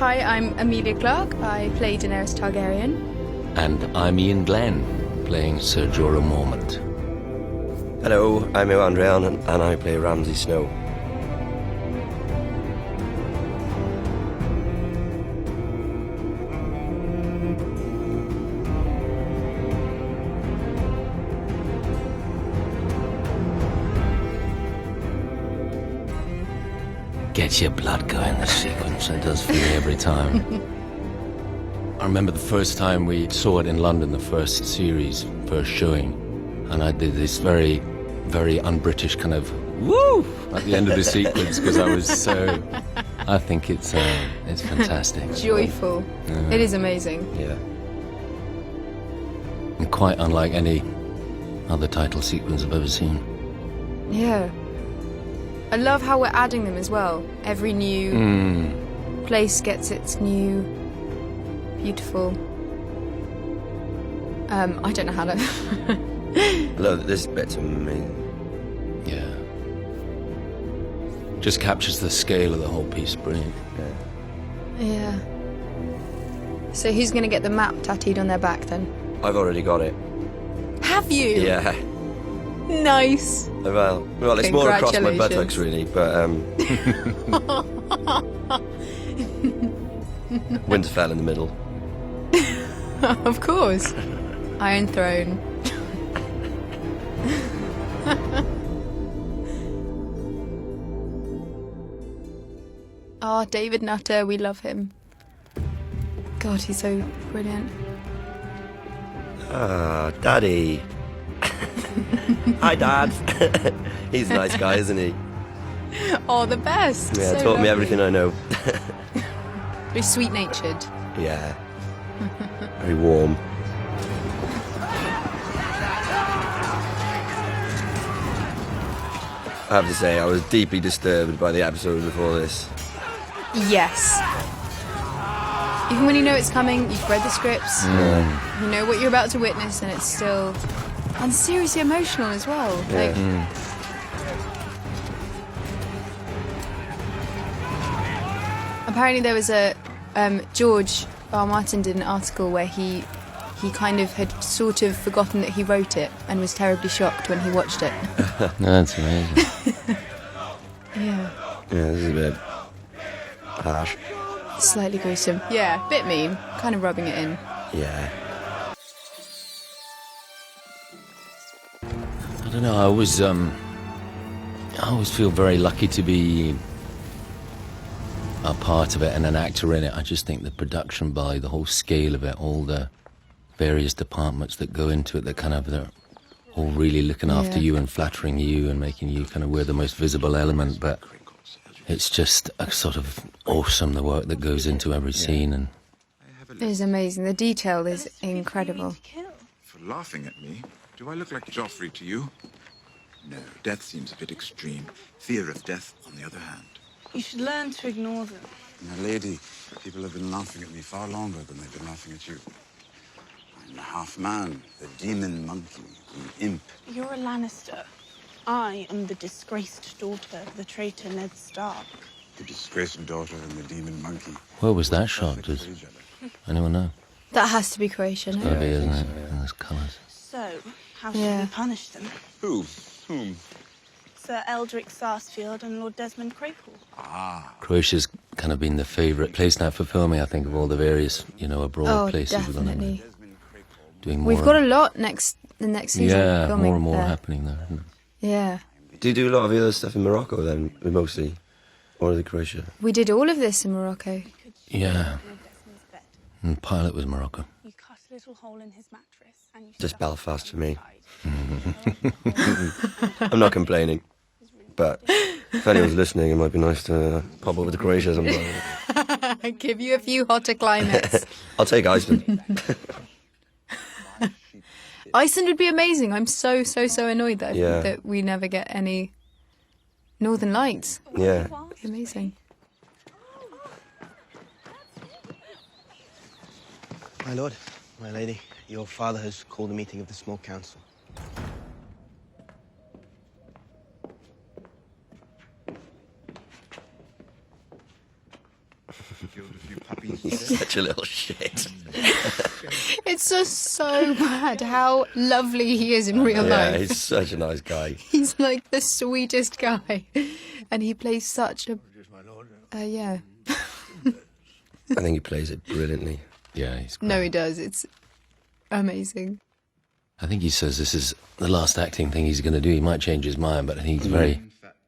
Hi, I'm Emilia Clarke. I play Daenerys Targaryen. And I'm Iain Glen, playing Ser Jorah Mormont. Hello, I'm Rheon and I play Ramsay Snow. Gets your blood going, this sequence. It does for me every time. I remember the first time we saw it in London, the first series, first showing, and I did this very, very un-British kind of woo at the end of the sequence because I was so. I think it's fantastic. Joyful. It is amazing. Yeah. And quite unlike any other title sequence I've ever seen. Yeah. I love how we're adding them as well. Every new place gets its new, beautiful. I don't know how to. I love this bit's amazing. Yeah. Just captures the scale of the whole piece. Brilliant. Yeah. So who's going to get the map tattooed on their back then? I've already got it. Have you? Yeah. Nice. Well, it's more across my buttocks really, but Winterfell in the middle. Of course. Iron Throne. Oh, David Nutter, we love him. God, he's so brilliant. Ah, Daddy. Hi, Dad. He's a nice guy, isn't he? Oh, the best. Yeah, So taught lovely. me everything I know. Very sweet-natured. Yeah. Very warm. I have to say, I was deeply disturbed by the episode before this. Yes. Even when you know it's coming, you've read the scripts, you know what you're about to witness, and it's still... And seriously emotional as well. Yeah. Like, apparently there was a... George R. Martin did an article where he kind of had sort of forgotten that he wrote it and was terribly shocked when he watched it. That's amazing. Yeah. Yeah, this is a bit harsh. Slightly gruesome. Yeah, bit mean. Kind of rubbing it in. Yeah. I don't know. I always feel very lucky to be a part of it and an actor in it. I just think the production value, the whole scale of it, all the various departments that go into it, that kind of they're all really looking after you and flattering you and making you kind of we're the most visible element. But it's just a sort of awesome, the work that goes into every scene. And It is amazing. The detail is incredible. For laughing at me, do I look like Joffrey to you? No, death seems a bit extreme. Fear of death, on the other hand. You should learn to ignore them. My lady, people have been laughing at me far longer than they've been laughing at you. I'm a half-man, the demon monkey, the imp. You're a Lannister. I am the disgraced daughter of the traitor Ned Stark. The disgraced daughter and the demon monkey. where was that shot? Does anyone know? That has to be Croatia, no? Maybe, isn't it? And those colours. So, how should Yeah. we punish them? Who? Whom? Sir Eldrick Sarsfield and Lord Desmond Craypool. Ah. Croatia's kind of been the favourite place now for filming, I think, of all the various, abroad places. We're gonna Definitely. doing more. We've got a lot the next season. yeah, filming more and more there. happening there. Isn't it? Yeah. Do you do a lot of the other stuff in Morocco then, mostly? Or is it Croatia? We did all of this in Morocco. Yeah, Lord Desmond's bed. and pilot was Morocco. You cut a little hole in his mattress and you Just stuck Belfast for me. inside. I'm not complaining. But if anyone's listening, it might be nice to pop over to Croatia sometime. Give you a few hotter climates. I'll take Iceland. Iceland would be amazing. I'm so annoyed that Yeah. that we never get any Northern Lights. Yeah. It'd be amazing. My lord, my lady, your father has called a meeting of the small council. Killed a few He's such a little shit. It's just so bad how lovely he is in real Yeah, life. he's such a nice guy. He's like the sweetest guy. And he plays such a... yeah. I think he plays it brilliantly. Yeah, he's great. No, he does. It's amazing. I think he says this is the last acting thing he's going to do. He might change his mind, but I think he's very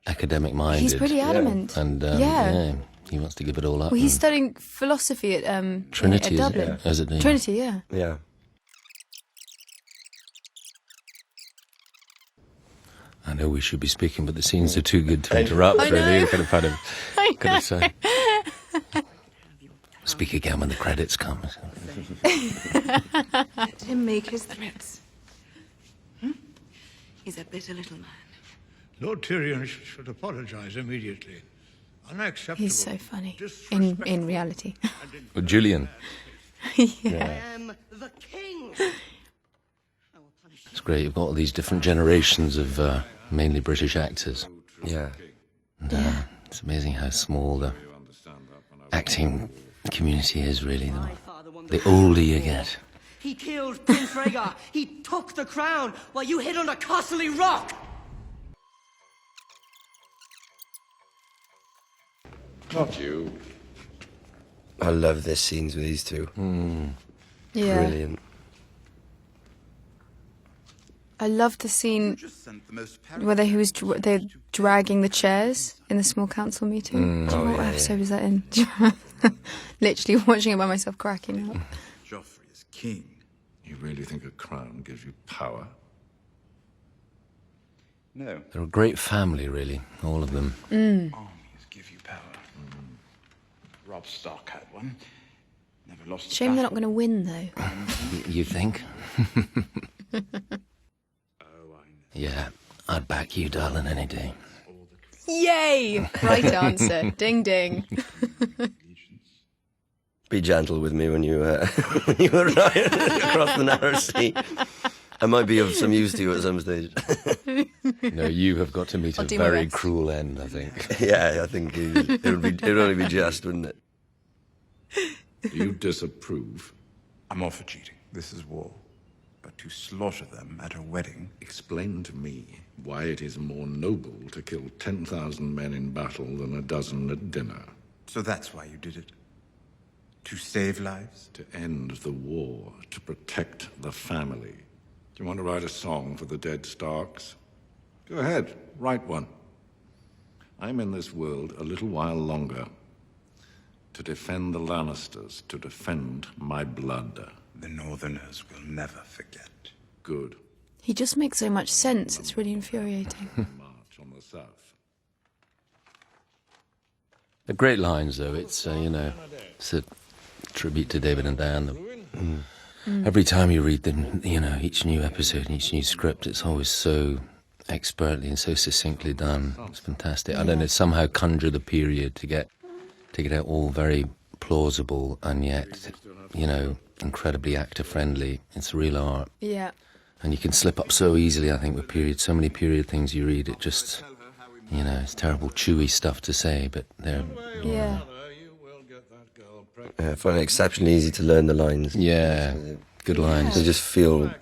academic-minded. He's pretty adamant. And, yeah. he wants to give it all up. Well, he's studying philosophy at Trinity, at Dublin. Is it? Trinity, yeah. Yeah. I know we should be speaking, but the scenes are too good to interrupt, I know. really. We could have had him. I Could have said. Speak again when the credits come. Let him make his threats. He's a bitter little man. Lord Tyrion should apologize immediately. Unacceptable. He's so funny in reality. Well, Julian. Yeah. I am the king. It's great. You've got all these different generations of mainly British actors. Yeah. And, it's amazing how small the acting community is, really. The older you get. He killed Prince Rhaegar. He took the crown while you hid under Castle Rock. Not you. I love this scenes with these two. Yeah. Brilliant. I love the scene where they're dragging the chairs in the small council meeting. What episode was that in? Literally watching it by myself, cracking up. Joffrey is king. You really think a crown gives you power? No. They're a great family, really, all of them. Armies give you power. Robb Stark had one. Never lost a Shame they're not battle. going to win, though. You think? Oh, I know. Yeah, I'd back you, darling, any day. Yay! Right answer. Ding, ding. Be gentle with me when you when you arrive across the narrow sea. I might be of some use to you at some stage. No, you have got to meet I'll a do my very best. cruel end, I think. Yeah, I think it would only be just, wouldn't it? You disapprove. I'm all for cheating. This is war. But to slaughter them at a wedding... Explain to me why it is more noble to kill 10,000 men in battle than a dozen at dinner. So that's why you did it? To save lives? To end the war, to protect the family. Do you want to write a song for the dead Starks? Go ahead, write one. I'm in this world a little while longer. To defend the Lannisters, to defend my blood. The Northerners will never forget. Good. He just makes so much sense. It's really infuriating. March on the south. They're great lines, though. It's, it's a tribute to David and Diane. Every time you read them, each new episode and each new script, it's always so expertly and so succinctly done. It's fantastic. I don't know, somehow conjure the period to get it all very plausible and yet, incredibly actor-friendly. It's real art. Yeah. And you can slip up so easily, I think, with periods. So many period things you read, it just, it's terrible, chewy stuff to say, but they're... Yeah. I find it exceptionally easy to learn the lines. Yeah, good lines. They just feel...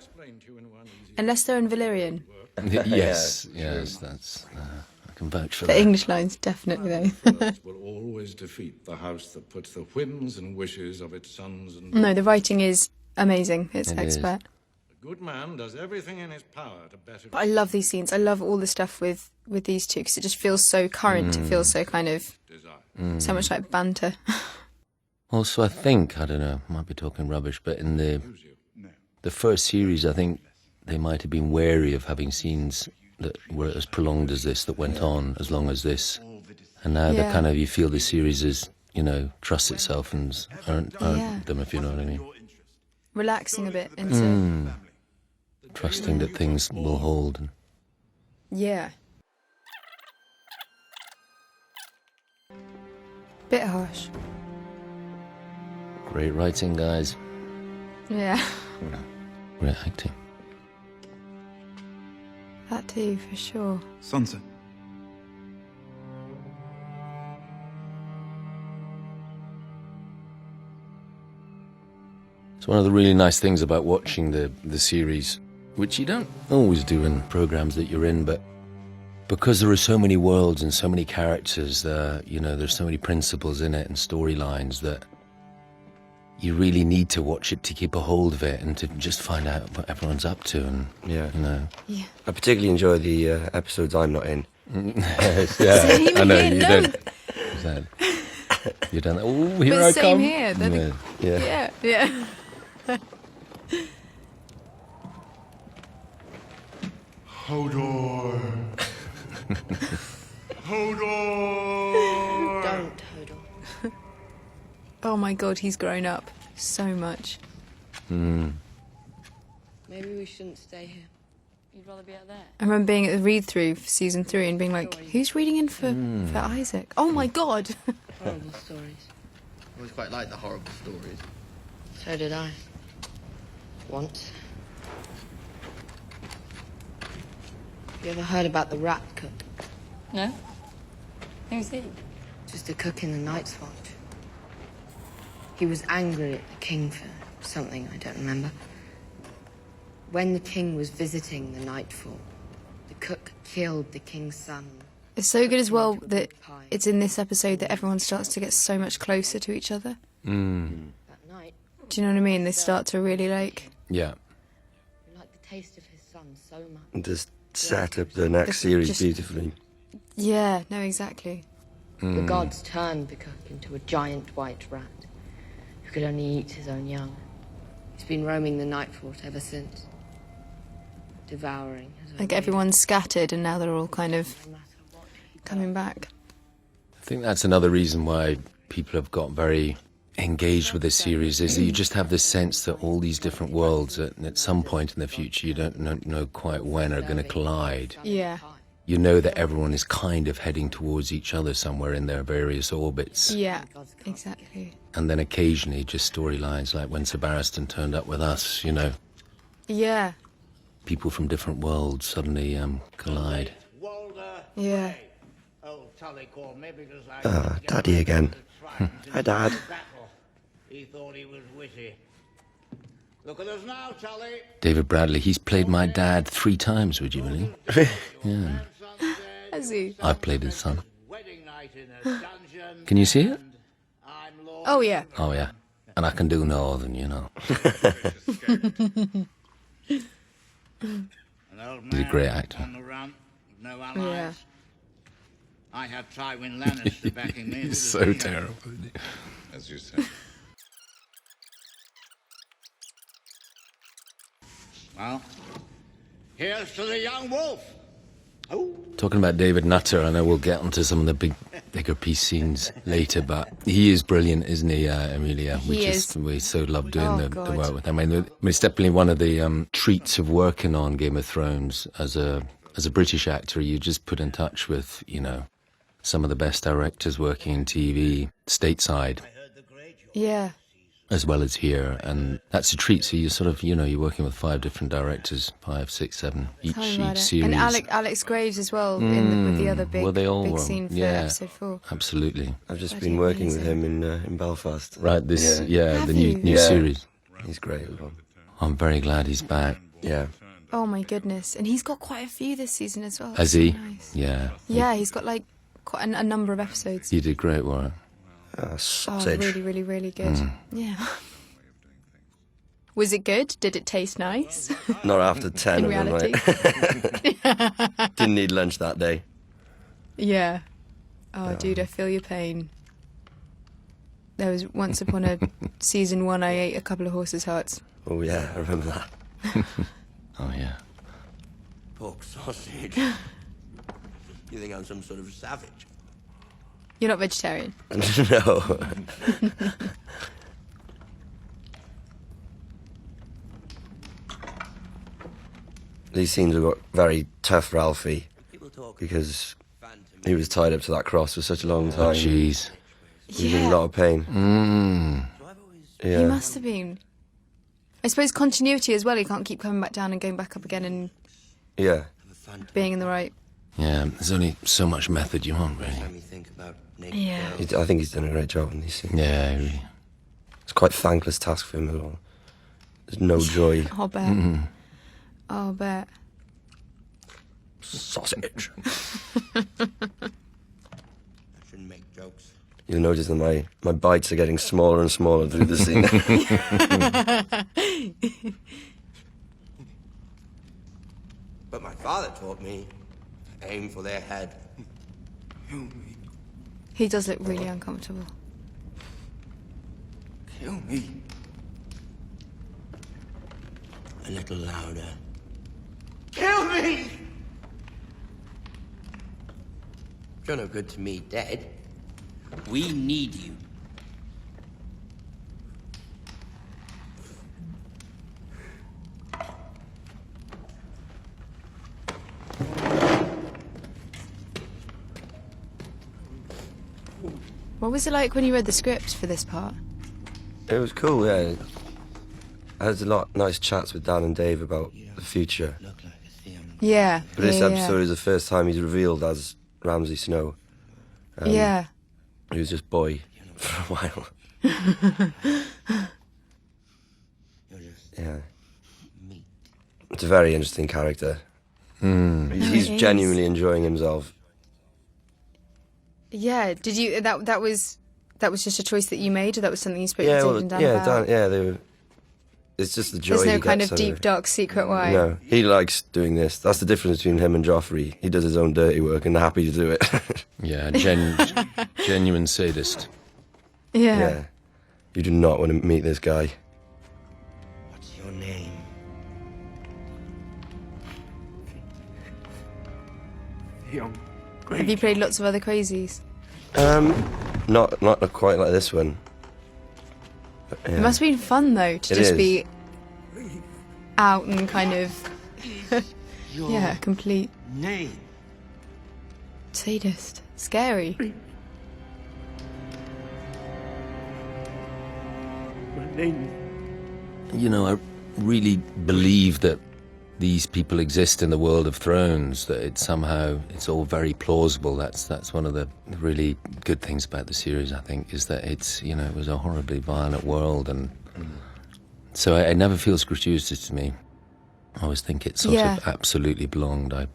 Unless they're in Valyrian. Yes, that's... I can vouch for The that. English lines, definitely, though. Will always defeat the house that puts the whims and wishes of its sons and... No, the writing is amazing. It's It is. expert. A good man does everything in his power to better... But I love these scenes. I love all the stuff with these two because it just feels so current. It feels so kind of... So much like banter. Also, I think, I don't know, might be talking rubbish, but in the first series, I think they might have been wary of having scenes that were as prolonged as this, that went on as long as this. And now Yeah. you feel the series is, trusts itself and aren't them, if you know what I mean. Relaxing a bit into... Trusting that things will hold. And Yeah. Bit harsh. great writing, guys. Yeah. Great acting. That too, for sure. Sansa. It's one of the really nice things about watching the series, which you don't always do in programs that you're in, but because there are so many worlds and so many characters, there's so many principles in it and storylines that you really need to watch it to keep a hold of it and to just find out what everyone's up to. And Yeah. I particularly enjoy the episodes I'm not in. Yes, yeah, Same I know here, you no. don't. Sad. You don't. Oh, here But I same come. here. They're the- Yeah. Yeah. Hodor. Hodor. Don't, Hodor. Oh my god, he's grown up so much. Maybe we shouldn't stay here. You'd rather be out there. I remember being at the read-through for season 3 and being like, who's reading in for Isaac? Oh my god. Horrible stories. I always quite like the horrible stories. So did I. Once. You ever heard about the rat cook? No? Who's he? Just a cook in the Night's Watch. He was angry at the king for something I don't remember. When the king was visiting the Nightfall, the cook killed the king's son. It's so good as well that it's in this episode that everyone starts to get so much closer to each other. That night, Do you know what I mean? They start to really Yeah. he liked the taste of his son so much. Just set up the next series beautifully. Yeah, no, exactly. The gods turned the cook into a giant white rat who could only eat his own young. He's been roaming the Nightfall ever since, devouring his own Like young. everyone's scattered and now they're all kind of No matter what he coming does. back. I think that's another reason why people have got very engaged with this series, is that you just have this sense that all these different worlds at some point in the future, you don't know quite when, are going to collide. Yeah. You know that everyone is kind of heading towards each other somewhere in their various orbits. Yeah, exactly. And then occasionally just storylines like when Sir Barristan turned up with us, Yeah, people from different worlds suddenly collide. yeah. Daddy again. Hi, Dad. He thought he was witty. Look at us now, Tully. David Bradley, he's played my dad 3 times, would you believe? Yeah. Has he? I've played his son. Wedding night in a dungeon. Can you see it? I'm Lord. Oh, yeah. Oh, yeah. And I can do Northern, An old He's a man great actor. on the run, with no allies. Yeah. I had Tywin Lannister backing me. He's so terrible, isn't he? As you say. Well, here's to the young wolf. Talking about David Nutter, I know we'll get onto some of the bigger piece scenes later, but he is brilliant, isn't he, Emilia? We so love doing the God. work with him. I mean, it's definitely one of the treats of working on Game of Thrones as a British actor. You just put in touch with, some of the best directors working in TV stateside, Yeah. as well as here, and that's a treat. So you sort of, you're working with 5 different directors, 5, 6, 7, each Tell me about it. series. And Alex Graves as well with the other big, well, they all big were, scene for yeah. episode 4. Absolutely. I've just Bloody been working with amazing. him in Belfast. Right, this, Have the you? new Yeah. series. He's great as well. I'm very glad he's back. Yeah. Oh my goodness. And he's got quite a few this season as well. Has he? So nice. Yeah. Yeah, he's got like quite a number of episodes. He did great work. Oh, Sausage. really, really, really good. Yeah. Was it good? Did it taste nice? Not after 10 In of them, reality. right? Didn't need lunch that day. Yeah. Oh, dude, I feel your pain. There was once upon a season 1, I ate a couple of horses' hearts. Oh, yeah, I remember that. Oh, yeah. Pork sausage. You think I'm some sort of savage? You're not vegetarian. No. These scenes have got very tough for Alfie because he was tied up to that cross for such a long Oh, time. jeez. He was in a lot of pain. He Yeah. must have been. I suppose continuity as well. He can't keep coming back down and going back up again and Yeah. being in the right. Yeah, there's only so much method you want, really. Let me think about naked Yeah. girls. I think he's done a great job in these scenes. Yeah, really. It's quite a thankless task for him as well. There's no joy. I'll bet. I'll bet. Sausage. I shouldn't make jokes. You'll notice that my bites are getting smaller and smaller through the scene. But my father taught me to aim for their head. Kill me. He does look really uncomfortable. Kill me. A little louder. Kill me! You're no good to me, dead. We need you. What was it like when you read the script for this part? It was cool, yeah. I had a lot of nice chats with Dan and Dave about the future. Yeah. But this episode is the first time he's revealed as Ramsay Snow. Yeah. He was just boy for a while. Yeah. It's a very interesting character. He's genuinely enjoying himself. Yeah. Did you? That was just a choice that you made, or that was something you spoke Yeah, to well, Dave and Dan yeah, about? Dan, yeah. It's just the joy. There's no he kind gets of out deep, dark secret why. No, he likes doing this. That's the difference between him and Joffrey. He does his own dirty work and happy to do it. Yeah, genuine sadist. Yeah. Yeah. You do not want to meet this guy. What's your name? Have you played lots of other crazies? Not quite like this one. But, yeah. It must have been fun though to It just is. be out and kind of yeah, complete Name. sadist, scary. My name. You know, I really believe that these people exist in the world of Thrones, that it's all very plausible. That's one of the really good things about the series, I think, is that it was a horribly violent world, and so it never feels gratuitous to me. I always think it sort of absolutely belonged. I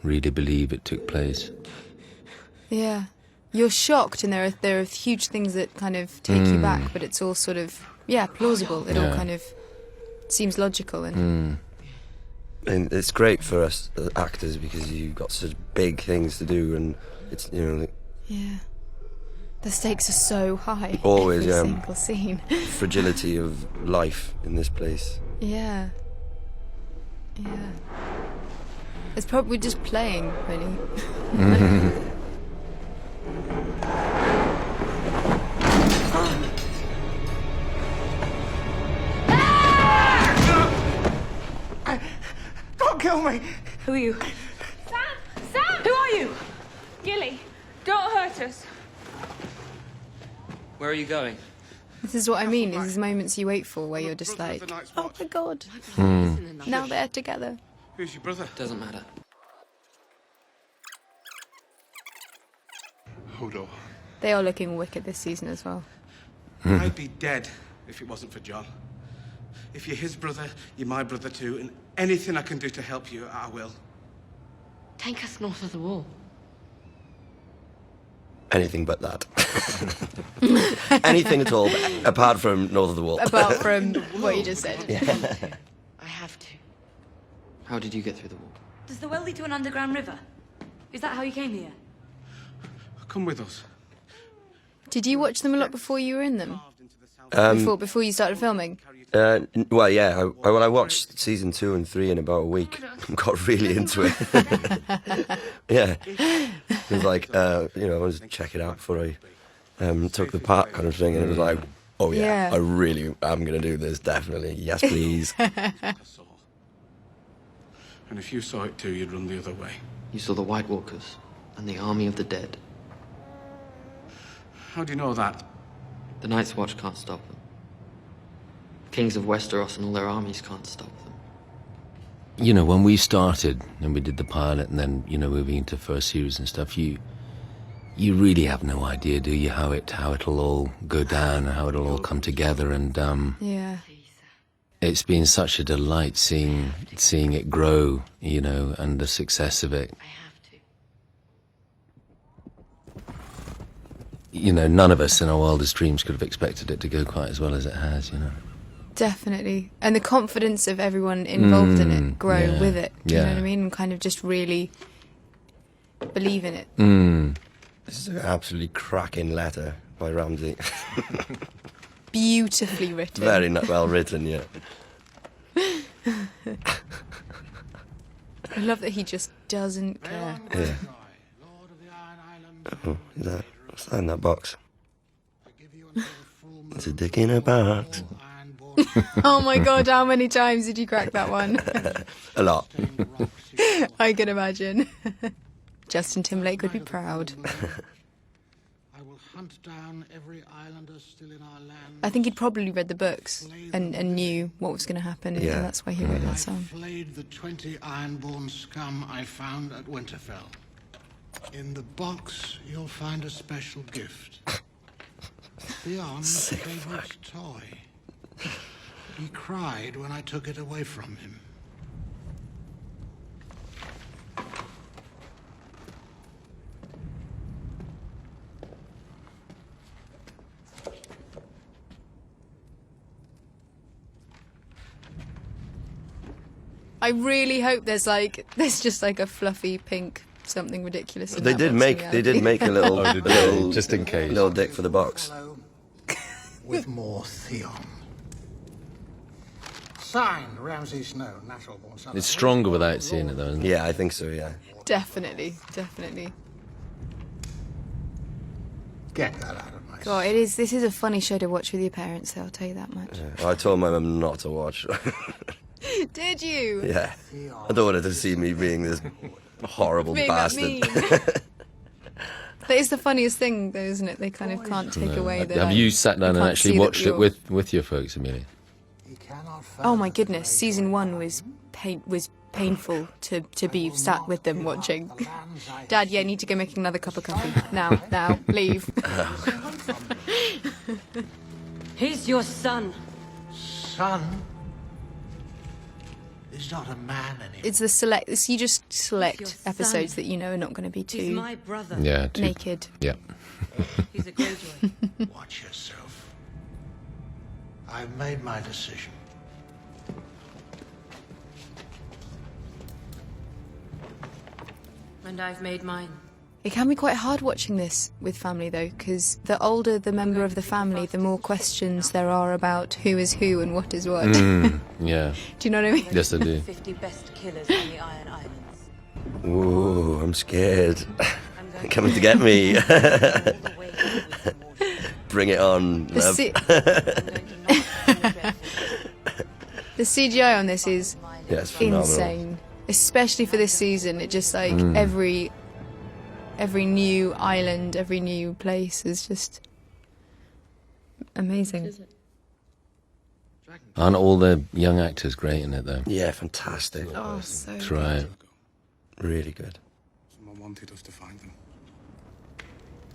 really believe it took place. Yeah. You're shocked, and there are huge things that kind of take you back, but it's all sort of plausible. It all kind of seems logical and And it's great for us actors because you've got such big things to do, and it's yeah. The stakes are so high. Always, every single scene. fragility of life in this place. Yeah. Yeah. It's probably just playing, really. Don't kill me! Who are you? Sam! Sam! Who are you? Gilly, don't hurt us. Where are you going? This is what I mean. These moments you wait for where you're just like, oh my god. Now they're together. Who's your brother? Doesn't matter. Hodor. They are looking wicked this season as well. I'd be dead if it wasn't for Jon. If you're his brother, you're my brother too, and anything I can do to help you, I will. Take us north of the wall. Anything but that. Anything at all, apart from north of the wall. Apart from what you just said. I have to. How did you get through the wall? Does the well lead to an underground river? Is that how you came here? Come with us. Did you watch them a lot before you were in them? Before you started filming? Well, yeah. I watched season 2 and 3 in about a week. Got really into it. Yeah. It was like, I wanted to check it out before I took the part kind of thing. And it was like, oh yeah, I really am going to do this, definitely. Yes, please. And if you saw it too, you'd run the other way. You saw the White Walkers and the army of the dead. How do you know that? The Night's Watch can't stop them. Kings of Westeros and all their armies can't stop them. You know, when we started and we did the pilot and then, moving into first series and stuff, you really have no idea, do you, how it'll all go down and how it'll all come together, and Yeah. it's been such a delight seeing it grow, you know, and the success of it. You know, none of us in our wildest dreams could have expected it to go quite as well as it has, you know. Definitely. And the confidence of everyone involved in it grow with it. Do you know what I mean? And kind of just really believe in it. This is an absolutely cracking letter by Ramsay. Beautifully written. Very well written, yeah. I love that he just doesn't care. Yeah. Oh, what's that in that box? It's a dick in a box. Oh my god, how many times did you crack that one? A lot. I can imagine. Justin Timberlake would be proud. I will hunt down every islander still in our land. I think he'd probably read the books and knew what was going to happen, and so that's why he wrote that song. I flayed the 20 ironborn scum I found at Winterfell. In the box, you'll find a special gift. Theon's favorite toy. He cried when I took it away from him. I really hope there's just like a fluffy pink something ridiculous. In They that did box make in they did reality. make a little, Oh, did they? little Just in case. little dick for the box. With more Theon. Signed, Ramsay Snow, natural born son. It's stronger without seeing it, though, isn't it? Yeah, I think so. Yeah. Definitely. Get that out of my God, this is a funny show to watch with your parents, though, I'll tell you that much. I told my mum not to watch. Did you? Yeah. I don't want her to see me being this horrible Being that bastard. mean. That is the funniest thing, though, isn't it? They kind of can't take away the... Have you sat down and actually watched it with your folks, Amelia? Oh my goodness, season 1 was painful to be sat with them watching. Dad, I need to go make another cup of coffee. Now, leave. He's your son. Son? He's not a man anymore. It's you just select episodes that you know are not going to be too... He's my brother. Yeah, naked. Yeah. He's a Greyjoy. Watch yourself. I've made my decision. And I've made mine. It can be quite hard watching this with family, though, because the older the member of the family, the more questions there are about who is who and what is what. Yeah. Do you know what I mean? Yes, I do. 50 best killers on the Iron Islands. Ooh, I'm scared. They're coming to get me. Bring it on, love. The CGI on this is it's phenomenal. insane, especially for this season. It just every new island, every new place is just amazing. Aren't all the young actors great in it, though? Yeah, fantastic. Oh, so That's right. Really good. Someone wanted us to find them.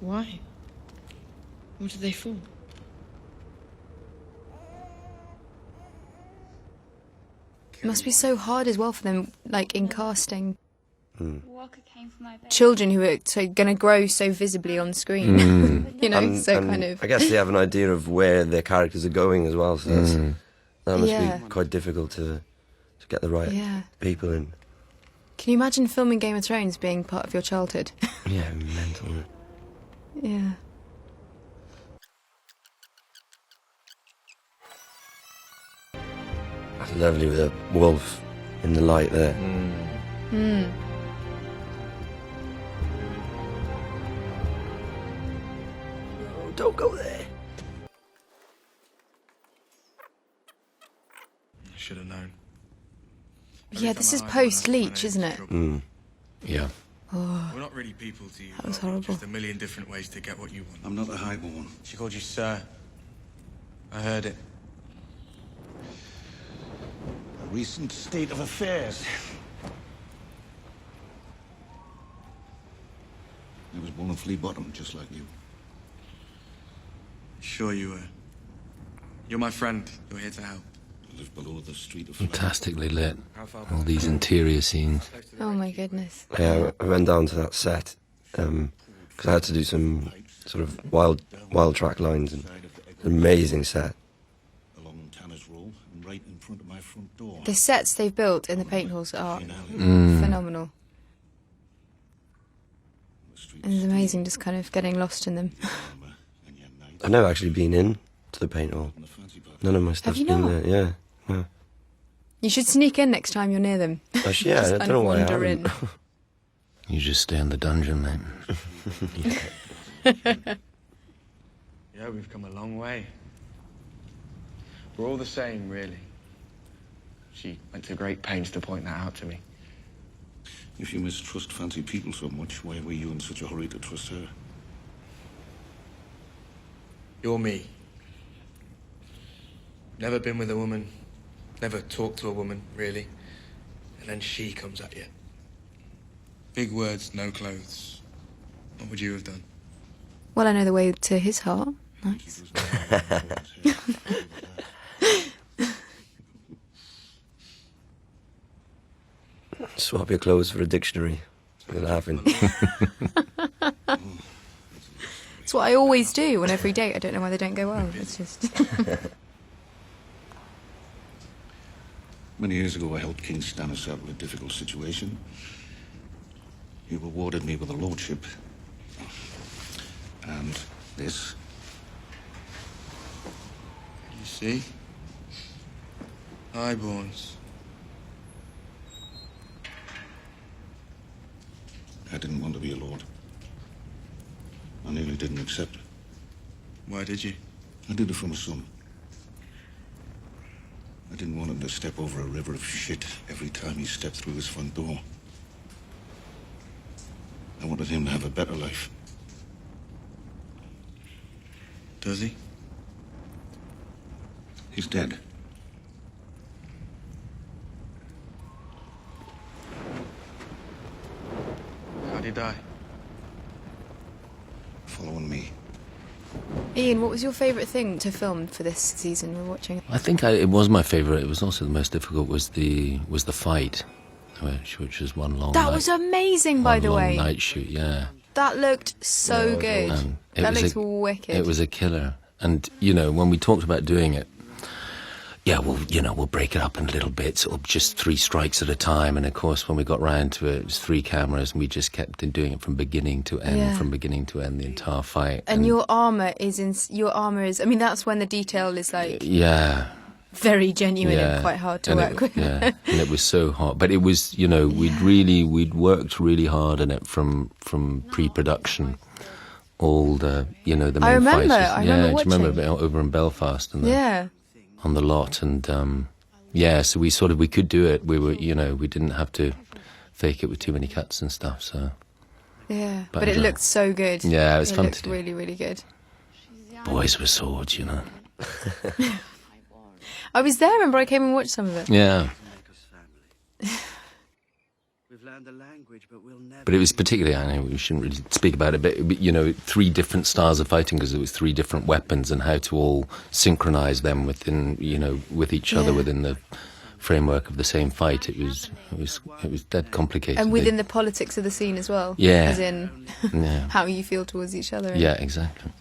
Why? What are they for? It must be so hard as well for them, like in casting Walker came for my baby. children who are going to grow so visibly on screen. You know, And kind of. I guess they have an idea of where their characters are going as well, so that must Yeah. be quite difficult to get the right people in. Can you imagine filming Game of Thrones being part of your childhood? Yeah, mental. Yeah. That's lovely with a wolf in the light there. Oh, don't go there. I should have known. Yeah, this is post-Leech, isn't it? Yeah. Oh, We're not really people to you. that was horrible. Just a million different ways to get what you want. I'm not the highborn. She called you sir. I heard it. A recent state of affairs. I was born in Flea Bottom, just like you. Sure you were. You're my friend. You're here to help. live below the street of Fantastically lit. All these interior scenes. Oh my goodness. Yeah, I went down to that set because I had to do some sort of wild track lines, and an amazing set. along Tanner's Row and right in front of my front door. The sets they've built in the paint halls are phenomenal. And it's amazing just kind of getting lost in them. I've never actually been in to the paint hall. None of my stuff's you been not? there. Yeah. No. You should sneak in next time you're near them. Actually, yeah, Just I don't know why I wander haven't. in. You just stay in the dungeon, mate. Yeah, we've come a long way. We're all the same, really. She went to great pains to point that out to me. If you mistrust fancy people so much, why were you in such a hurry to trust her? You're me. Never been with a woman, never talked to a woman, really. And then she comes at you. Big words, no clothes. What would you have done? Well, I know the way to his heart. Nice. Swap your clothes for a dictionary. You're laughing. It's what I always do on every date. I don't know why they don't go well. It's just... Many years ago, I helped King Stannis out of a difficult situation. He rewarded me with a lordship. And this. You see? Highborns. I didn't want to be a lord. I nearly didn't accept. Why did you? I did it for my son. I didn't want him to step over a river of shit every time he stepped through his front door. I wanted him to have a better life. Does he? He's dead. How'd he die? Following me. Ian, what was your favourite thing to film for this season we're watching? I think it was my favourite. It was also the most difficult. Was the fight, which was one long. That was amazing, by the way. Night shoot, yeah. That looked so good. That looks wicked. It was a killer. And when we talked about doing it, yeah, we'll break it up in little bits, or just 3 strikes at a time. And of course, when we got round to it, it was 3 cameras, and we just kept doing it from beginning to end, the entire fight. And your armour is I mean, that's when the detail is like very genuine and quite hard to work with. Yeah, and it was so hot. But it was, we'd worked really hard on it from pre-production. All the the main fighters. I remember do you watching. remember over in Belfast and on the lot, and so we could do it. We were, we didn't have to fake it with too many cuts and stuff. So but it looked so good. Yeah, it was fun to do. Really, really good. Boys with swords, I was there. Remember, I came and watched some of it. Yeah. But it was particularly, I know we shouldn't really speak about it, but 3 different styles of fighting, because it was 3 different weapons, and how to all synchronize them within, with each other within the framework of the same fight. It was dead complicated. And within the politics of the scene as well. Yeah. As in how you feel towards each other. Yeah, exactly.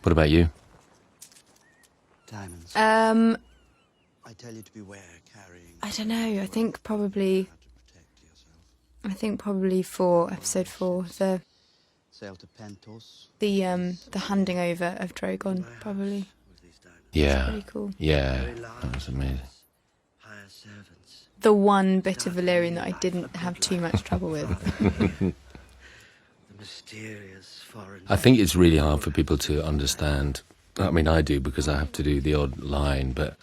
What about you? Diamonds. I tell you to beware carrying. I don't know. I think probably for episode 4, the handing over of Drogon, probably. Yeah. Pretty cool. Yeah, that was amazing. The one bit of Valyrian that I didn't have too much trouble with. The mysterious foreign. I think it's really hard for people to understand. I mean, I do, because I have to do the odd line, but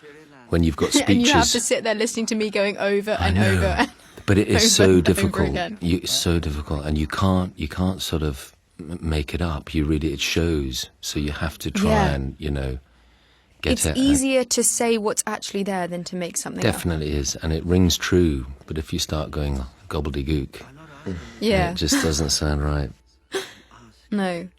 when you've got speeches... And you have to sit there listening to me going over and over and but it is over so and difficult. over again. It's so difficult, and you can't sort of make it up. It shows, so you have to try and, get it's it. It's easier to say what's actually there than to make something Definitely is, and it rings true. But if you start going gobbledygook, it just doesn't sound right. No.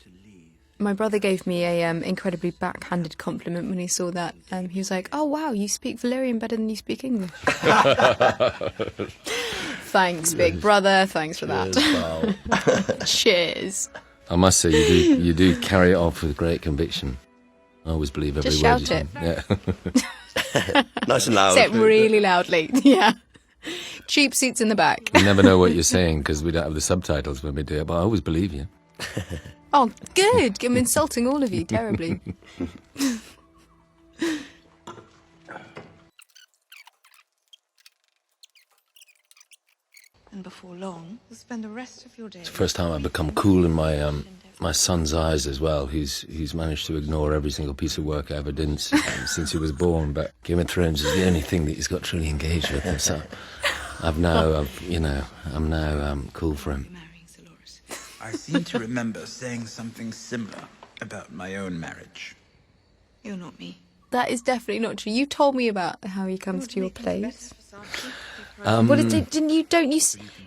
My brother gave me a incredibly backhanded compliment when he saw that. He was like, "Oh wow, you speak Valyrian better than you speak English." Thanks, big brother. Thanks for that. Cheers. I must say, you do carry it off with great conviction. I always believe every Just word you shout say. Yeah. Nice and loud. Say it really loudly. Yeah. Cheap seats in the back. You never know what you're saying because we don't have the subtitles when we do it, but I always believe you. Oh, good. I'm insulting all of you terribly. And before long, you'll spend the rest of your day. It's the first time I've become cool in my son's eyes as well. He's managed to ignore every single piece of work I ever did since he was born. But Game of Thrones is the only thing that he's got truly engaged with. And so I'm now cool for him. I seem to remember saying something similar about my own marriage. You're not me. That is definitely not true. You told me about how he comes to your place. What is it?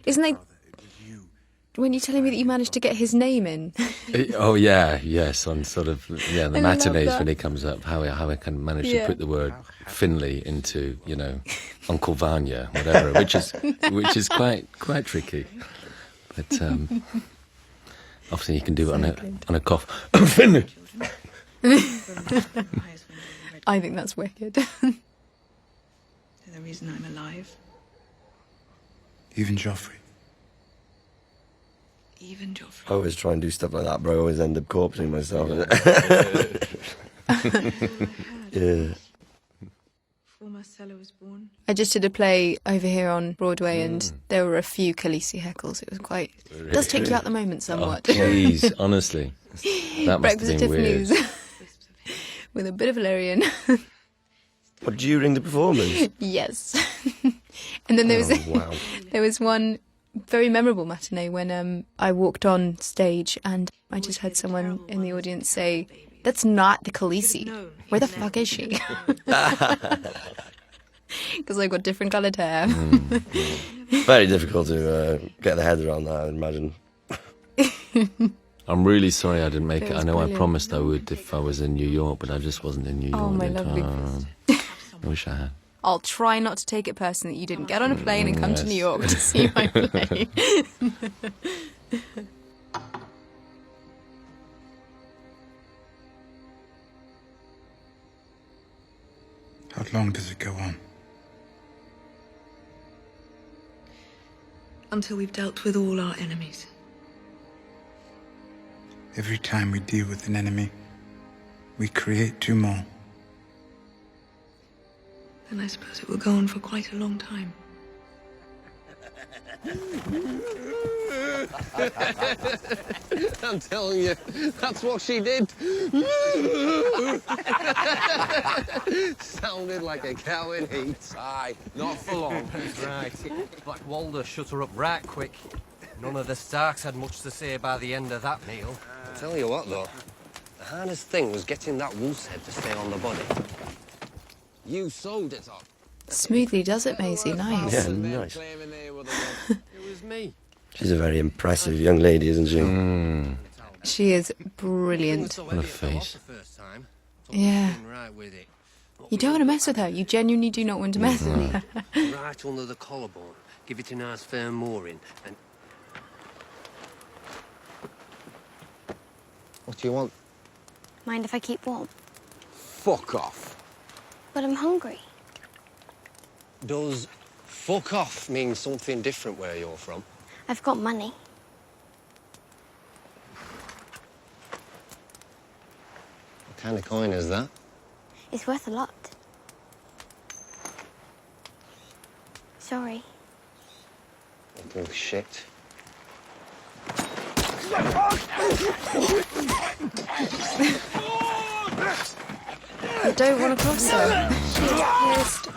Isn't they? When you telling me that you managed to get his name in? Oh yeah, yes, on sort of the I matinees love when that. he comes up, how I can manage Yeah. to put the word Finley into Uncle Vanya, whatever, which is quite tricky, but often you can do it on a cough. Finley. I think that's wicked. They're the reason I'm alive. Even Joffrey. Even Joffrey. I always try and do stuff like that, bro. I always end up corpsing myself. Yeah. Before Marcella was born. I just did a play over here on Broadway, and there were a few Khaleesi heckles. It was quite. It does take you out the moment somewhat. Oh, please, honestly, that must Breakfast have at been weird. Tiffany's with a bit of Valyrian. What, during the performance? Yes. And then wow. there was one very memorable matinee when I walked on stage and I just heard someone in the audience say, "That's not the Khaleesi. Where the fuck is she?" Because I've got different coloured hair. Very difficult to get the head around that, I imagine. I'm really sorry I didn't make It it. I was know brilliant. I promised I would if I was in New York, but I just wasn't in New York. Oh, my at the lovely time. I wish I had. I'll try not to take it personally that you didn't get on a plane and come to Yes. New York to see my play. How long does it go on? Until we've dealt with all our enemies. Every time we deal with an enemy, we create two more. Then I suppose it will go on for quite a long time. I'm telling you, that's what she did. Sounded like a cow in heat. Aye, not for long. Right. Black shut her up right quick. None of the Starks had much to say by the end of that meal. I'll tell you what, though. The hardest thing was getting that wolf's head to stay on the body. You sewed it up. Smoothly does it, Maisie. Nice. Yeah, nice. It was me. She's a very impressive young lady, isn't she? She is brilliant. What a face. Yeah. You don't want to mess with her. You genuinely do not want to mess with her. Right under the collarbone. Give it a nice firm mooring and... What do you want? Mind if I keep warm? Fuck off. But I'm hungry. Does fuck off mean something different where you're from? I've got money. What kind of coin is that? It's worth a lot. Sorry. Little shit. I don't want to cross her. She's pissed.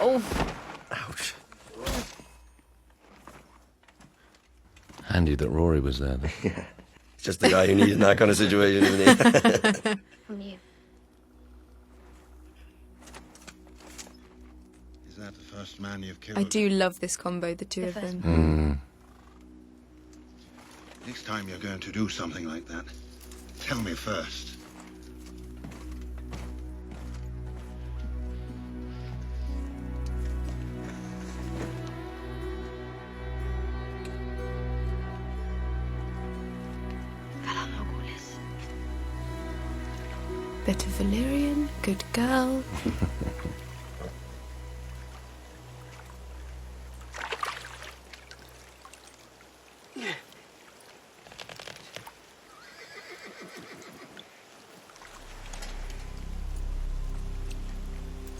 Oh. Ouch. Handy that Rory was there. Then. Yeah. It's just the guy you need in that kind of situation, isn't he? From you. Is that the first man you've killed? I do love this combo, the two of them. Next time you're going to do something like that, tell me first. Bit of Valyrian, good girl.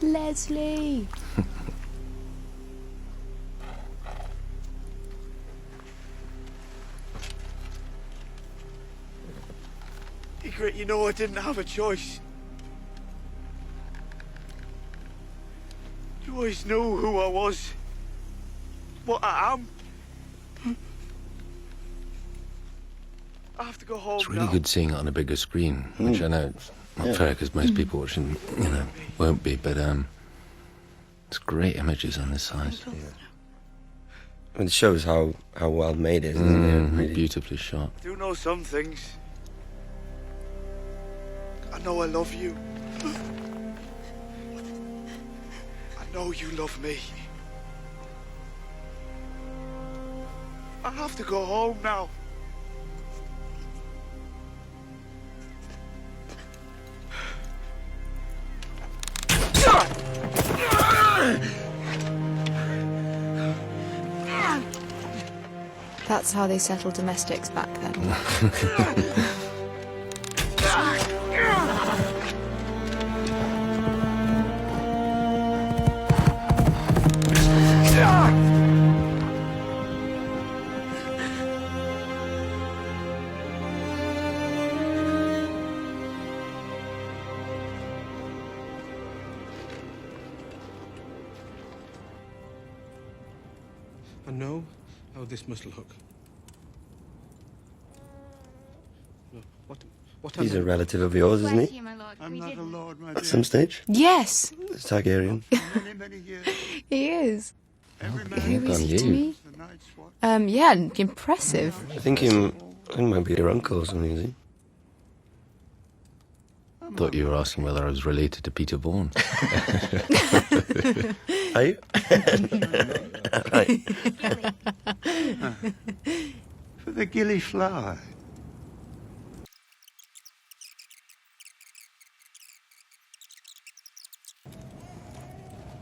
Leslie. Ygritte, you know I didn't have a choice. You always knew who I was, what I am. I have to go home It's really now. good seeing it on a bigger screen, which I know it's not fair because most people watching, won't be, but it's great images on this size. I mean, it shows how well made it is, isn't it? Really. Beautifully shot. I do know some things. I know I love you. I know you love me. I have to go home now. That's how they settled domestics back then. I know how this must look. No, what He's a relative of yours, isn't he? I'm not a lord, my At dear. some stage? Yes, It's Targaryen. Many years. he is. Every man Who is he to me? the night's watch. Yeah, impressive. I think he might be your uncle or something, is he? Thought you were asking whether I was related to Peter Vaughan. Are you? Right. For the gilly fly.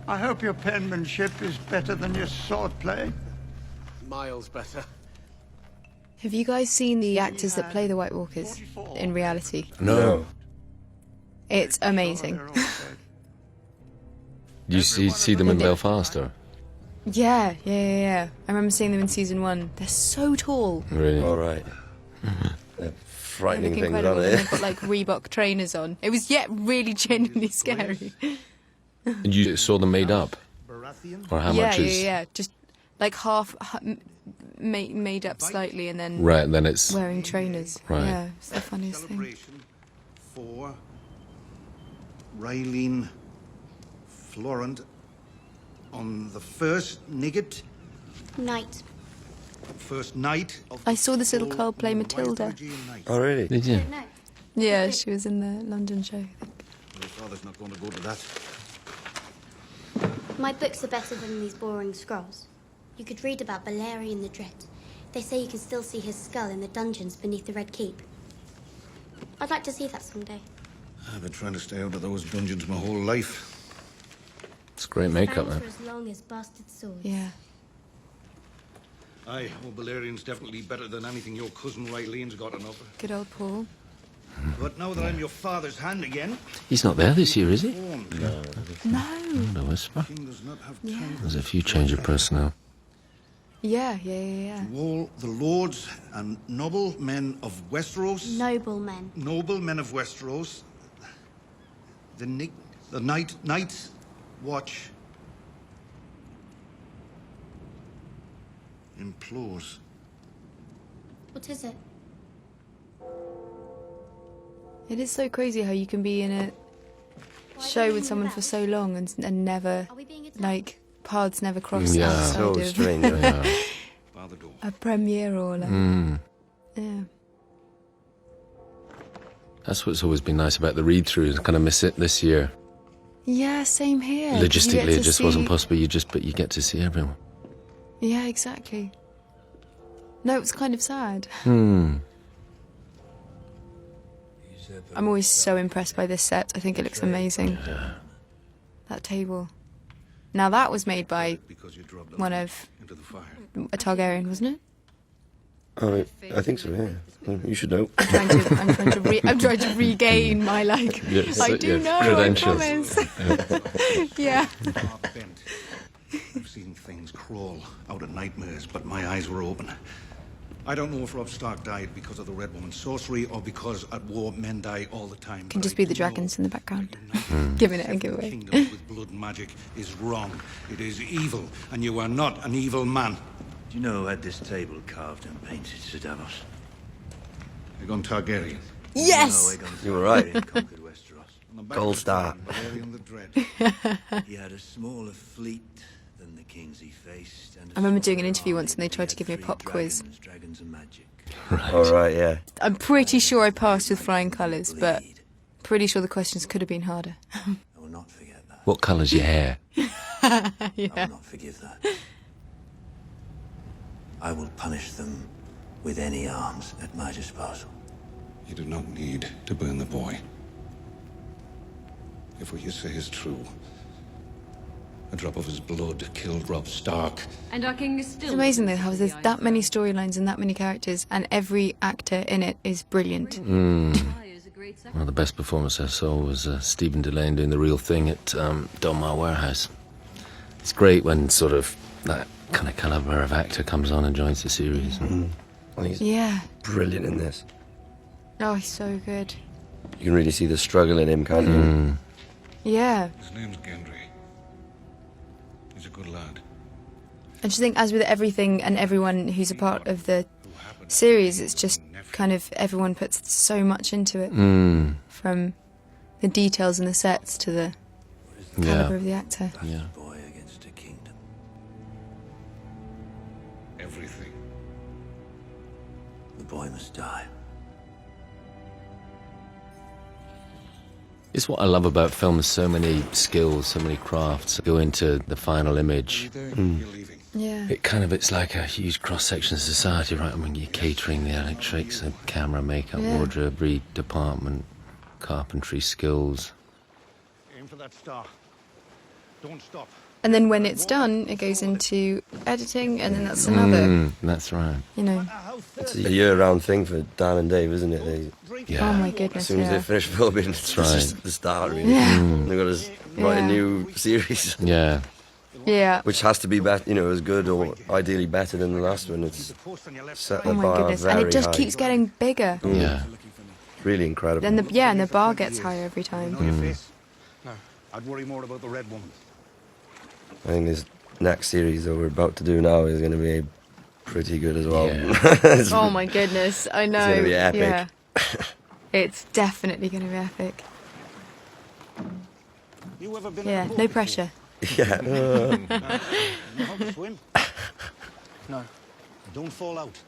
I hope your penmanship is better than your swordplay. Miles better. Have you guys seen the actors that play the White Walkers in reality? No. It's amazing. You see them in Belfast, or? Yeah. I remember seeing them in season 1. They're so tall. Really? All right. They're frightening Look things, incredible. aren't And they? they've got like Reebok trainers on. It was really genuinely scary. And you saw them made up? Or how much is... Yeah. Just like half made up slightly and then Right, then it's... wearing trainers. Right. Yeah, it's the funniest thing. Celebration for Raelene Florent on the first night of I saw this little girl play Matilda. Oh, really? Did you? Yeah, she was in the London show, I think. Your father's not going to go to that. My books are better than these boring scrolls. You could read about Balerion the Dread. They say you can still see his skull in the dungeons beneath the Red Keep. I'd like to see that someday. I've been trying to stay out of those dungeons my whole life. It's great makeup, Fangs man. are as long as bastard swords. Yeah. Aye, old Balerion's definitely better than anything your cousin Raelene's got on offer. Good old Paul. But now that I'm your father's hand again... He's not there this year, is he? No. No whisper. King does not have Yeah. time There's a few change of personnel. Yeah. to all the lords and noble men of Westeros. Noble men. Noble men of Westeros. The Night's Watch implores. What is it? It is so crazy how you can be in a show with someone for so long and never, like, paths never cross Yeah. outside So of strange. Yeah. a premiere or like. Yeah. That's what's always been nice about the read-through. I kind of miss it this year. Yeah, same here. 'cause you get Logistically, to it just see- wasn't possible. But you get to see everyone. Yeah, exactly. No, it's kind of sad. I'm always so impressed by this set. I think it looks amazing. That table. Now that was made by one of a Targaryen, wasn't it? Oh, I think so. Yeah, you should know. I'm trying to regain my Yes, I do yes, know. I credentials. promise. Yeah. I've seen things crawl out of nightmares, but my eyes were open. I don't know if Robb Stark died because of the Red Woman's sorcery or because at war men die all the time. Can just be the dragons in the background, Hmm. giving it a giveaway. Kingdoms with blood and magic is wrong. It is evil, and you are not an evil man. Do you know who had this table carved and painted, Sir Davos? Aegon Targaryen. Yes! You were right. Conquered Westeros. Gold star. Valerian the Dread. He had a smaller fleet than the kings he faced. And I remember doing an interview once and they tried to give me a pop quiz. dragons and magic. Right. All right, yeah. I'm pretty sure I passed with flying colours, but pretty sure the questions could have been harder. I will not forget that. What colour's your hair? I will not forgive that. I will punish them with any arms at my disposal. You do not need to burn the boy. If what you say is true, a drop of his blood killed Robb Stark. And our king is still... It's amazing though how there's that many storylines and that many characters and every actor in it is brilliant. One of the best performances I saw was Stephen Delane doing The Real Thing at Donmar Warehouse. It's great when sort of that kind of caliber of actor comes on and joins the series. Well, he's Yeah. brilliant in this. Oh, he's so good. You can really see the struggle in him, can't you? Yeah. His name's Gendry. He's a good lad. I just think as with everything and everyone who's a part of the series, it's just kind of everyone puts so much into it. From the details and the sets to the caliber of the actor. Yeah. Boy against a kingdom. Everything. The boy must die. It's what I love about films. So many skills, so many crafts go into the final image. Yeah. It's like a huge cross-section of society, right? I mean, you're catering, the electrics, the camera, makeup, wardrobe, every department, carpentry skills. Aim for that star. Don't stop. And then when it's done, it goes into editing, and then that's another. That's right. You know. It's a year-round thing for Dan and Dave, isn't it? Oh my goodness. As soon as they finish filming, it's just the start, really. They've got to write a new series. Yeah. Yeah. Which has to be better, as good or ideally better than the last one. It's set the Oh my bar goodness. very And it just high. keeps getting bigger. Yeah. Really incredible. And the bar gets higher every time. Know your face? No. I'd worry more about the Red Woman. I think this next series that we're about to do now is going to be pretty good as well. Yeah. Oh my goodness, I know. It's going to be epic. Yeah. It's definitely going to be epic. You ever been Yeah, no pressure. Yeah. know how to swim? No. Don't fall out.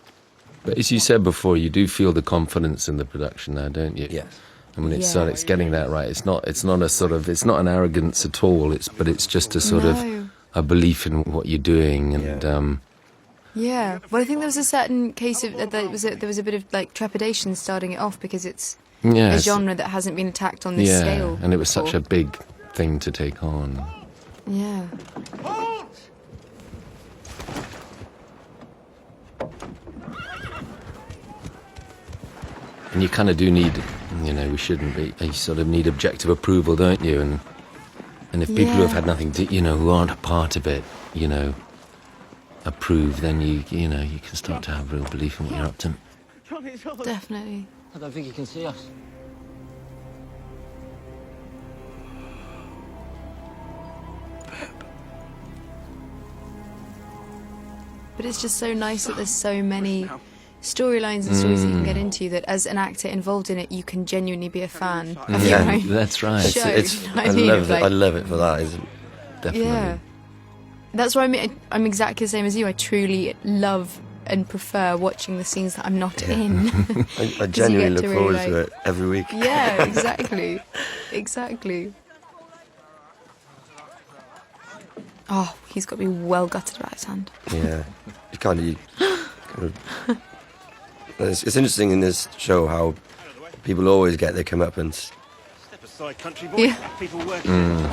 But as you said before, you do feel the confidence in the production now, don't you? Yes. I mean, it's getting that right. It's not it's not an arrogance at all. But it's just a sort of a belief in what you're doing, and Yeah. Well, I think there was a certain case of there was a bit of like trepidation starting it off because it's a genre that hasn't been attacked on this scale. And it was such a before. big thing to take on. Yeah. And you kind of do need, we shouldn't be. You sort of need objective approval, don't you? And if people who have had nothing to, who aren't a part of it, approve, then you can start to have real belief in what you're up to. Definitely. I don't think you can see us. But it's just so nice that there's so many storylines and stories that you can get into that as an actor involved in it you can genuinely be a fan of your own that's right. show. I love it for that. Definitely. Yeah. That's why I'm exactly the same as you. I truly love and prefer watching the scenes that I'm not in. I genuinely look to forward really, to it every week. Yeah, exactly. Exactly. Oh, he's got to be well gutted about his hand. Yeah. You kind of it's interesting in this show how people always get their comeuppance. Step aside, country boy. Yeah. People working.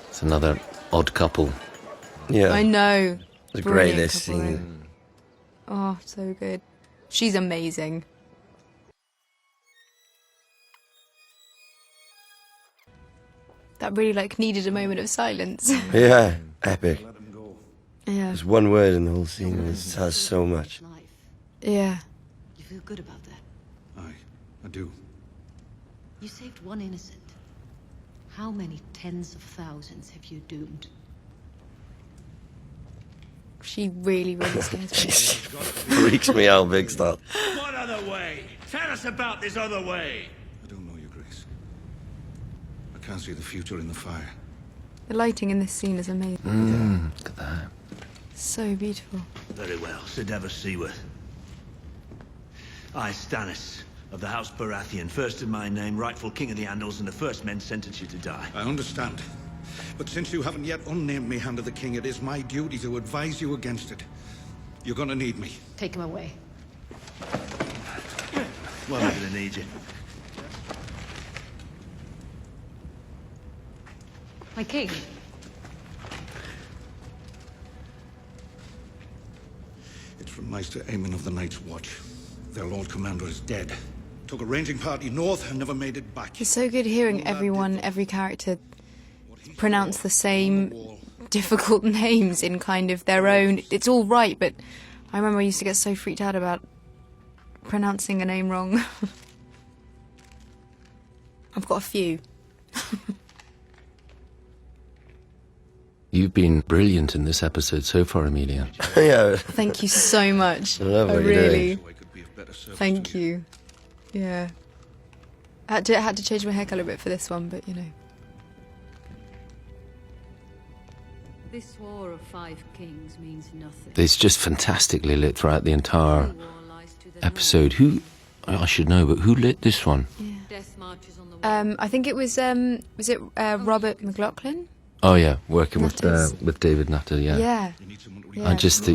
It's another odd couple. Yeah. I know. It's great, Brilliant this couple, scene. though. Oh, so good. She's amazing. That really needed a moment of silence. Yeah, epic. Yeah. There's one word in the whole scene and it says so much. Yeah. You feel good about that? I do. You saved one innocent. How many tens of thousands have you doomed? She really, really scares me. Freaks me out big style. What other way? Tell us about this other way. I don't know, Your Grace. I can't see the future in the fire. The lighting in this scene is amazing. Look at that. So beautiful. Very well, Sir Davos Seaworth. I, Stannis, of the House Baratheon, first in my name, rightful king of the Andals, and the first men sentence you to die. I understand. But since you haven't yet unnamed me Hand of the King, it is my duty to advise you against it. You're gonna need me. Take him away. Well, I'm gonna need you. My king. It's from Mhysa Aemon of the Night's Watch. Their Lord Commander is dead. Took a ranging party north and never made it back. It's so good hearing every character pronounce the same difficult names in kind of their own. It's all right, but I remember I used to get so freaked out about pronouncing a name wrong. I've got a few. You've been brilliant in this episode so far, Emilia. Yeah. Thank you so much. I love what you're really. doing. Thank you. Yeah. I had to change my hair colour a bit for this one, but you know. This war of 5 kings means nothing. It's just fantastically lit throughout the entire episode. Who, I should know, but who lit this one? Death marches on the I think it was it Robert McLaughlin? Oh yeah, working Nutters. with David Nutter, yeah. Yeah. I just,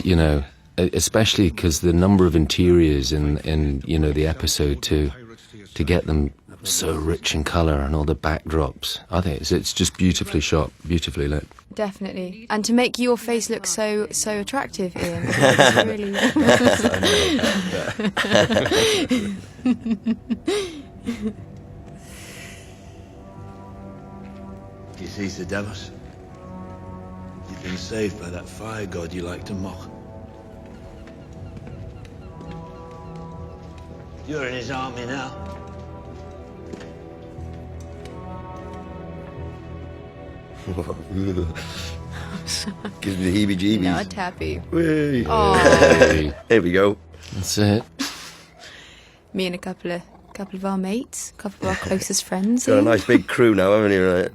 especially because the number of interiors in the episode to get them so rich in colour and all the backdrops. I think it's just beautifully shot, beautifully lit. Definitely. And to make your face look so attractive, Ian. It's really... You see, Sir Davos? You've been saved by that fire god you like to mock. You're in his army now. Gives me the heebie-jeebies. Not happy. Whee. Oh. Here we go. That's it. Me and a couple of our mates, a couple of our closest friends. Got a Ian. nice big crew now, haven't you? Right?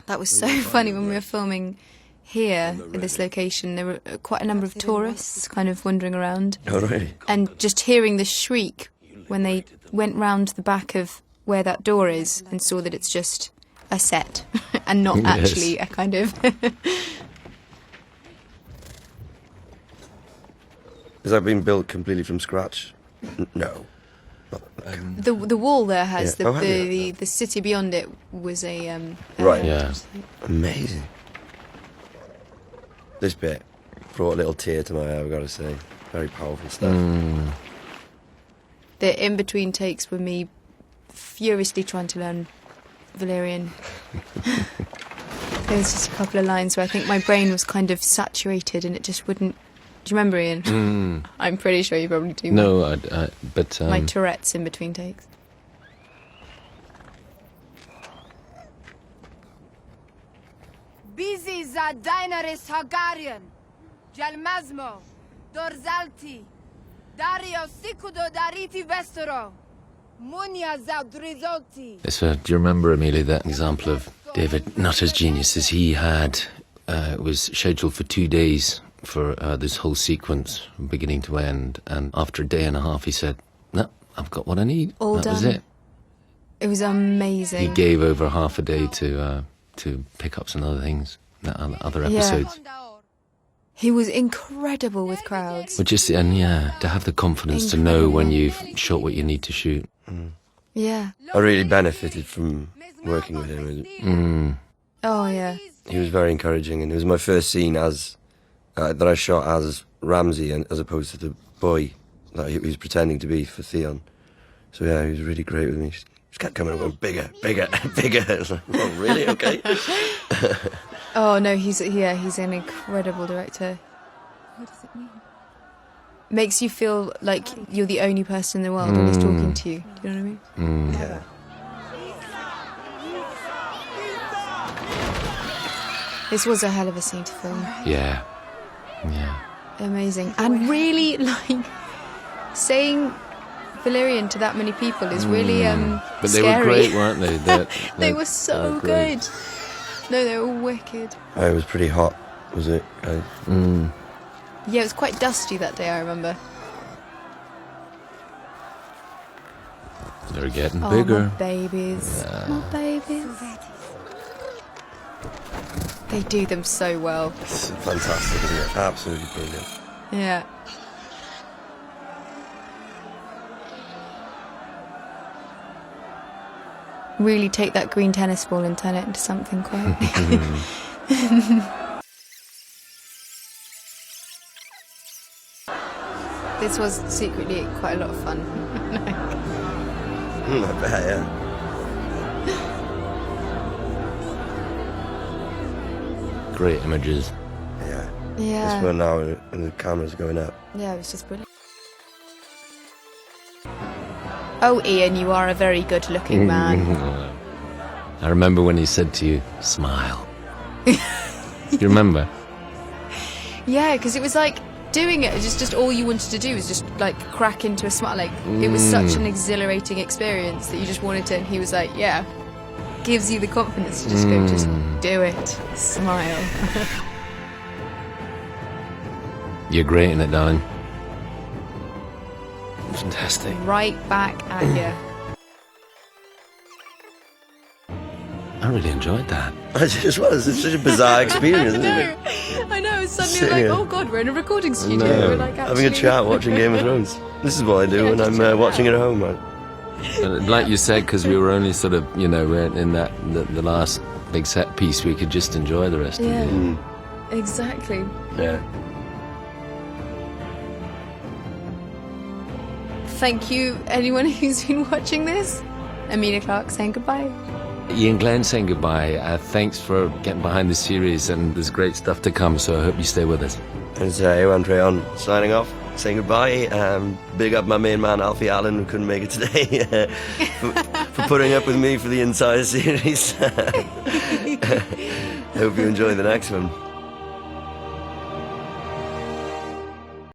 That was so funny when we were filming here in this location. There were quite a number of tourists kind of wandering around. Oh, really? And just hearing the shriek when they went round the back of where that door is and saw that it's just a set and not actually a kind of... Has that been built completely from scratch? No. The wall there has Yeah. the city beyond it was a Right. Yeah. Amazing. This bit brought a little tear to my eye, I've got to say. Very powerful stuff. The in-between takes were me furiously trying to learn Valyrian. There was just a couple of lines where I think my brain was kind of saturated and it just wouldn't... Do you remember, Ian? I'm pretty sure you probably do. No, but... My Tourette's in between takes. Mhysa Daenerys Targaryen, Jalmasmo, Dorzalti, Dario Sicudo Dariti Vestero, Munya Zaudrizolti. Do you remember, Emilia, that example of David Nutter's genius? He had, it was scheduled for 2 days for this whole sequence from beginning to end, and after a day and a half he said, no, I've got what I need. All that done. was it. It was amazing. He gave over half a day to pick up some other things, other episodes. He was incredible with crowds. But just, and yeah, to have the confidence to know when you've shot what you need to shoot. Yeah. I really benefited from working with him. Oh, yeah. He was very encouraging, and it was my first scene as that I shot as Ramsay, and as opposed to the boy that he was pretending to be for Theon. So yeah, he was really great with me. He just kept coming and going, bigger, bigger, bigger. I was like, oh, really? Okay. Oh no, he's an incredible director. What does it mean? Makes you feel like you're the only person in the world when he's talking to you. Do you know what I mean? Yeah. This was a hell of a scene to film. Yeah. Yeah. Amazing. And really, like, saying Valyrian to that many people is really But they scary. were great, weren't they? They were so good. No, they were wicked. Oh, it was pretty hot, was it? Yeah, it was quite dusty that day, I remember. They're getting Oh, bigger. my babies. Yeah. My babies. They do them so well. It's fantastic, isn't it? Absolutely brilliant. Yeah. Really take that green tennis ball and turn it into something quite... This was secretly quite a lot of fun. I bet, yeah. Great images. Yeah. Yeah. This one now, and the camera's going up. Yeah, it was just brilliant. Oh, Iain, you are a very good-looking man. I remember when he said to you, smile. You remember? Yeah, because it was like doing it, just all you wanted to do was just like crack into a smile. Like, it was such an exhilarating experience that you just wanted to, and he was like, yeah, gives you the confidence to just go, just do it, smile. You're great in it, darling. Fantastic. Right back at you. I really enjoyed that. I just was. It's such a bizarre experience, isn't it? I know, suddenly Sitting like, here. oh god, we're in a recording studio. No. We're like Having a actually... chat, watching Game of Thrones. This is what I do Yeah, when just I'm check it watching out. it at home, man. And like you said, because we were only sort of, you know, in that the last big set piece, we could just enjoy the rest Yeah. of it. Exactly. Yeah. Thank you, anyone who's been watching this. Emilia Clarke saying goodbye. Iain, Glen saying goodbye. Thanks for getting behind the series, and there's great stuff to come, so I hope you stay with us. It's Iwan Rheon signing off, saying goodbye. Big up my main man, Alfie Allen, who couldn't make it today, for putting up with me for the entire series. Hope you enjoy the next one.